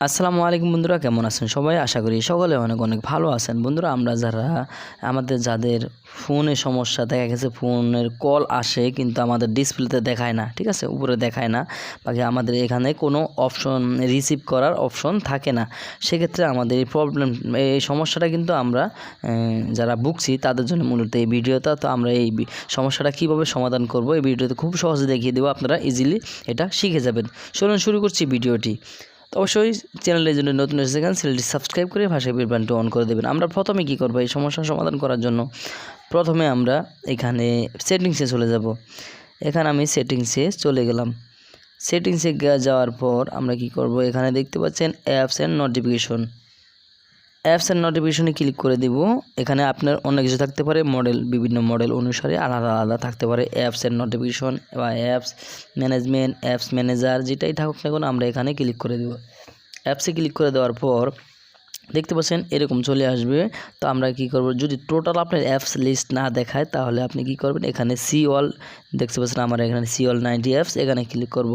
আসসালামু আলাইকুম বন্ধুরা, কেমন আছেন সবাই? আশা করি সকলে অনেক অনেক ভালো আছেন। বন্ধুরা, আমরা যাদের ফোনে সমস্যা, দেখা গেছে ফোনের কল আসে কিন্তু আমাদের ডিসপ্লেতে দেখায় না, ঠিক আছে, উপরে দেখায় না, বাকি আমাদের এখানে কোনো অপশন রিসিভ করার অপশন থাকে না। সেক্ষেত্রে আমাদের এই সমস্যাটা কিন্তু আমরা যারা ভুগছি তাদের জন্য মূলত এই ভিডিওটা। তো আমরা এই সমস্যাটা কীভাবে সমাধান করব এই ভিডিওতে খুব সহজে দেখিয়ে দেবো, আপনারা ইজিলি এটা শিখে যাবেন। চলুন শুরু করছি ভিডিওটি। তো অবশ্যই চ্যানেলের জন্য নতুন এসেছেন, চ্যানেলটি সাবস্ক্রাইব করে ভাষা বিলবানটি অন করে দেবেন। আমরা প্রথমে কি করব, এই সমস্যার সমাধান করার জন্য প্রথমে আমরা এখানে সেটিংসে চলে যাব। এখানে আমি সেটিংসে চলে গেলাম। সেটিংসে যাওয়ার পর আমরা কি করব, এখানে দেখতে পাচ্ছেন apps and notification. Apps and নোটিফিকেশনে ক্লিক করে দেব। এখানে আপনার অনেক কিছু থাকতে পারে, বিভিন্ন মডেল অনুসারে আলাদা আলাদা থাকতে পারে। অ্যাপস অ্যান্ড নোটিফিকেশন বা অ্যাপস ম্যানেজমেন্ট, অ্যাপস ম্যানেজার, যেটাই থাকুক না কেন আমরা এখানে ক্লিক করে দেব। অ্যাপসে ক্লিক করে দেওয়ার পর দেখতে পাচ্ছেন এরকম চলে আসবে। তো আমরা কি করব, যদি টোটাল আপনার অ্যাপস লিস্ট না দেখায় তাহলে আপনি কি করবেন, এখানে সি অল দেখতে পাচ্ছেন আমার এখানে সি অল 90 অ্যাপস, এখানে ক্লিক করব।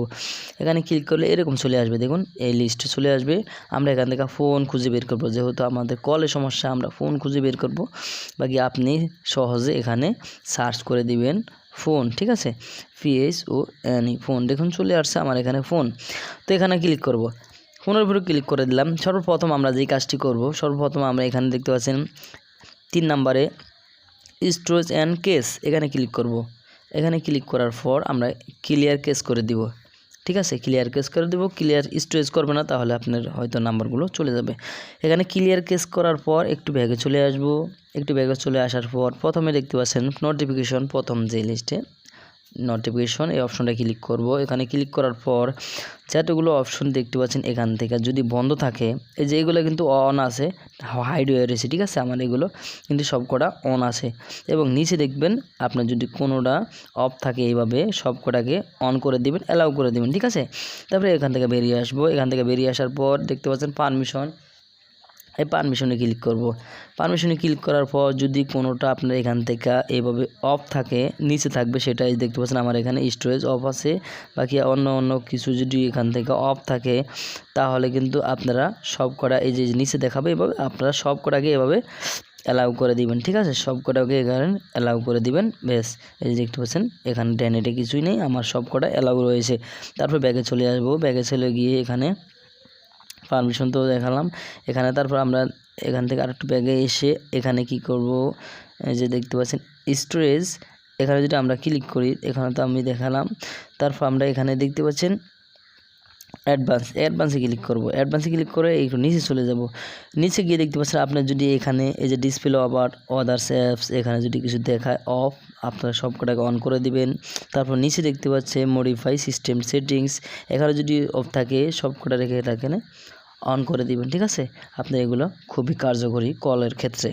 এখানে ক্লিক করলে এরকম চলে আসবে, দেখুন এই লিস্ট চলে আসবে। আমরা এখান থেকে ফোন খুঁজে বের করব, যেহেতু আমাদের কলের সমস্যা আমরা ফোন খুঁজে বের করব। বাকি আপনি সহজে এখানে সার্চ করে দিবেন ফোন, ঠিক আছে, PHONE ফোন, দেখুন চলে আসছে আমার এখানে ফোন। তো এখানে ক্লিক করব। ফোনের উপরে ক্লিক করে দিলাম। সর্বপ্রথম আমরা যেই কাজটি করব, সর্বপ্রথম আমরা এখানে দেখতে পাচ্ছেন 3 নম্বরে স্টোরেজ অ্যান্ড কেস, এখানে ক্লিক করব। এখানে ক্লিক করার পর আমরা ক্লিয়ার কেস করে দিব, ঠিক আছে, ক্লিয়ার কেস করে দেব। ক্লিয়ার স্টোরেজ করবে না, তাহলে আপনার হয়তো নাম্বারগুলো চলে যাবে। এখানে ক্লিয়ার কেস করার পর একটু ব্যাগে চলে আসব। একটু ব্যাগে চলে আসার পর প্রথমে দেখতে পাচ্ছেন নোটিফিকেশন, প্রথম যে লিস্টে নোটিফিকেশন, এই অপশনটা ক্লিক করব। এখানে ক্লিক করার পর যতগুলো অপশন দেখতে পাচ্ছেন এখান থেকে যদি বন্ধ থাকে, এই যে এগুলো কিন্তু অন আছে, হাইড হয়ে রয়েছে, ঠিক আছে, আমার এগুলো কিন্তু সবকটা অন আছে। এবং নিচে দেখবেন আপনার যদি কোনোটা অফ থাকে এইভাবে সবকটাকে অন করে দিবেন, অ্যালাউ করে দিবেন, ঠিক আছে। তারপরে এখান থেকে বেরিয়ে আসবো। এখান থেকে বেরিয়ে আসার পর দেখতে পাচ্ছেন পারমিশন, এই পারমিশনে ক্লিক করব। পারমিশনে ক্লিক করার পর যদি কোনোটা আপনার এখান থেকে এইভাবে অফ থাকে, নিচে থাকবে, সেটাই দেখতে পাচ্ছেন আমার এখানে স্টোরেজ অফ আছে। বাকি অন্য কিছু যদি এখান থেকে অফ থাকে তাহলে কিন্তু আপনারা সব কটা এই যে নিচে দেখাবে এভাবে, আপনারা সব কটাকে এভাবে অ্যালাউ করে দিবেন, ঠিক আছে, সব কটাকে এখানে অ্যালাউ করে দিবেন। বেশ, এই যে দেখতে পাচ্ছেন এখানে ড্যানেটে কিছুই নেই, আমার সব কটা অ্যালাউ রয়েছে। তারপর ব্যাগে চলে আসবো। ব্যাগে চলে গিয়ে এখানে পারমিশন তো দেখালাম এখানে। তারপর আমরা এখান থেকে আরেকটু ব্যাগে এসে এখানে কি করব, এই যে দেখতে পাচ্ছেন স্টোরেজ, এখানে যদি আমরা ক্লিক করি, এখানে তো আমি দেখালাম। তারপর আমরা এখানে দেখতে পাচ্ছেন অ্যাডভান্সে ক্লিক করব। অ্যাডভান্সে ক্লিক করে একটু নিচে চলে যাব। নিচে গিয়ে দেখতে পাচ্ছেন আপনার যদি এখানে এই যে ডিসপ্লে আবার আদার্স অ্যাপস, এখানে যদি কিছু দেখায় অফ, আপনারা সবকটাকে অন করে দিবেন। তারপর নিচে দেখতে পাচ্ছে মডিফাই সিস্টেম সেটিংস, এখানে যদি অফ থাকে সবকটা রেখে এখানে অন করে দিবেন, ঠিক আছে। আপনি এগুলো খুবই কার্যকরী কলের ক্ষেত্রে।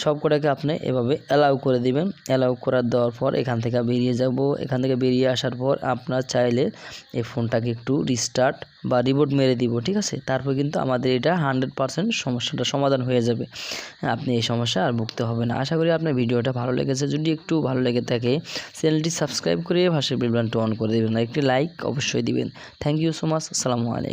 সবকটাকে আপনি এভাবে অ্যালাউ করে দিবেন। অ্যালাউ দেওয়ার পর এখান থেকে বেরিয়ে যাব। এখান থেকে বেরিয়ে আসার পর আপনার চাইলে এই ফোনটাকে একটু রিস্টার্ট বা রিবোট মেরে দিব, ঠিক আছে। তারপর কিন্তু আমাদের এটা 100% সমস্যাটা সমাধান হয়ে যাবে। আপনি এই সমস্যা আর ভুগতে হবে না। আশা করি আপনার ভিডিওটা ভালো লেগেছে। যদি একটু ভালো লেগে থাকে চ্যানেলটি সাবস্ক্রাইব করে ভাষার বিল বাটনটি অন করে দেবেন, একটি লাইক অবশ্যই দিবেন। Thank you so much. আসসালামু আলাইকুম।